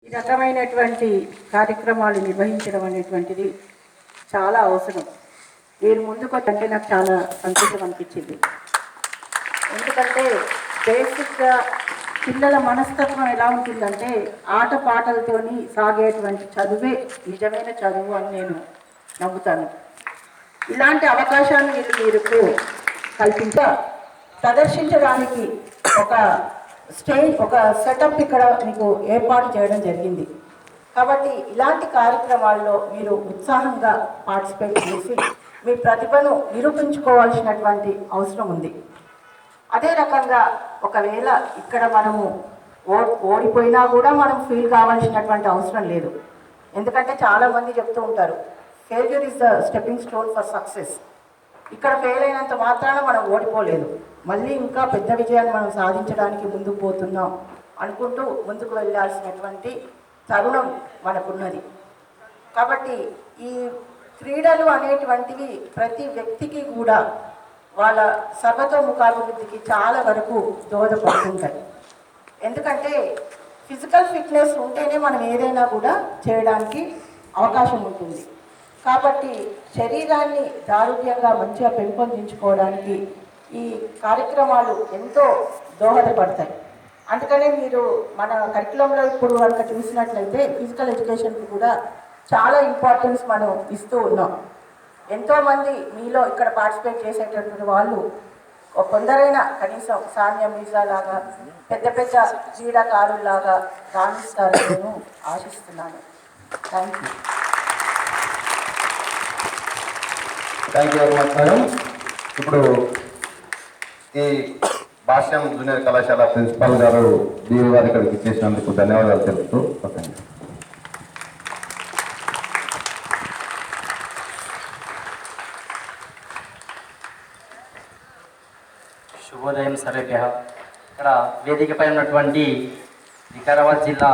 ఈ రకమైనటువంటి కార్యక్రమాలు నిర్వహించడం అనేటువంటిది చాలా అవసరం. మీరు ముందుకు అంటే నాకు చాలా సంతోషం అనిపించింది. ఎందుకంటే బేసిక్గా పిల్లల మనస్తత్వం ఎలా ఉంటుందంటే ఆటపాటలతోని సాగేటువంటి చదువే నిజమైన చదువు అని నేను నమ్ముతాను. ఇలాంటి అవకాశాన్ని మీరు ప్రదర్శించడానికి ఒక స్టేజ్, ఒక సెటప్ ఇక్కడ మీకు ఏర్పాటు చేయడం జరిగింది. కాబట్టి ఇలాంటి కార్యక్రమాల్లో మీరు ఉత్సాహంగా పార్టిసిపేట్ చేసి మీ ప్రతిభను నిరూపించుకోవాల్సినటువంటి అవసరం ఉంది. అదే రకంగా ఒకవేళ ఇక్కడ మనము ఓడిపోయినా కూడా మనం ఫీల్ కావాల్సినటువంటి అవసరం లేదు. ఎందుకంటే చాలామంది చెప్తూ ఉంటారు failure is the stepping stone for success. ఇక్కడ ఫెయిల్ అయినంత మాత్రాన మనం ఓడిపోలేదు, మళ్ళీ ఇంకా పెద్ద విజయాన్ని మనం సాధించడానికి ముందుకు పోతున్నాం అనుకుంటూ ముందుకు వెళ్ళాల్సినటువంటి తరుణం మనకున్నది. కాబట్టి ఈ క్రీడలు అనేటువంటివి ప్రతి వ్యక్తికి కూడా వాళ్ళ సర్వతోముఖాభివృద్ధికి చాలా వరకు దోహదపడుతుంటాయి. ఎందుకంటే ఫిజికల్ ఫిట్నెస్ ఉంటేనే మనం ఏదైనా కూడా చేయడానికి అవకాశం ఉంటుంది. కాబట్టి శరీరాన్ని ఆరోగ్యంగా మంచిగా పెంపొందించుకోవడానికి ఈ కార్యక్రమాలు ఎంతో దోహదపడతాయి. అందుకనే మీరు మన కరికులంలో ఇప్పుడు కనుక చూసినట్లయితే ఫిజికల్ ఎడ్యుకేషన్కి కూడా చాలా ఇంపార్టెన్స్ మనం ఇస్తూ ఉన్నాం. ఎంతోమంది మీలో ఇక్కడ పార్టిసిపేట్ చేసేటటువంటి వాళ్ళు కొందరైనా కనీసం సానియా మిర్జా లాగా పెద్ద పెద్ద క్రీడాకారుల్లాగా రాణిస్తారని నేను ఆశిస్తున్నాను. Thank you. Thank you very much madam. ఇప్పుడు ఈ భాష్యం జూనియర్ కళాశాల ప్రిన్సిపాల్ గారు దీని గారు ఇక్కడికి ఇచ్చేసినందుకు ధన్యవాదాలు తెలుపుతూ వస్తాను. శుభోదయం సర్వేభ్యః. ఇక్కడ వేదికపై ఉన్నటువంటి వికారాబాద్ జిల్లా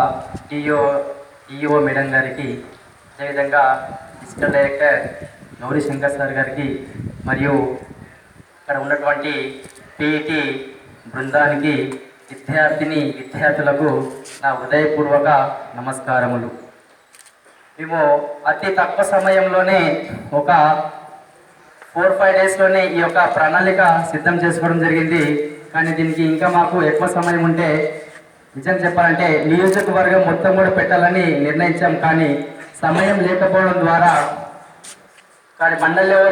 ఈఓ మేడం గారికి, అదేవిధంగా digital director Gauri Shankar sir గారికి, మరియు ఇక్కడ ఉన్నటువంటి పీఈటీ బృందానికి, విద్యార్థులకు నా హృదయపూర్వక నమస్కారములు. మేము అతి తక్కువ సమయంలోనే ఒక 4-5 డేస్లోనే ఈ యొక్క ప్రణాళిక సిద్ధం చేసుకోవడం జరిగింది. కానీ దీనికి ఇంకా మాకు ఎక్కువ సమయం ఉంటే నిజం చెప్పాలంటే నియోజకవర్గం మొత్తం కూడా పెట్టాలని నిర్ణయించాం. కానీ సమయం లేకపోవడం ద్వారా మండల లెవెల్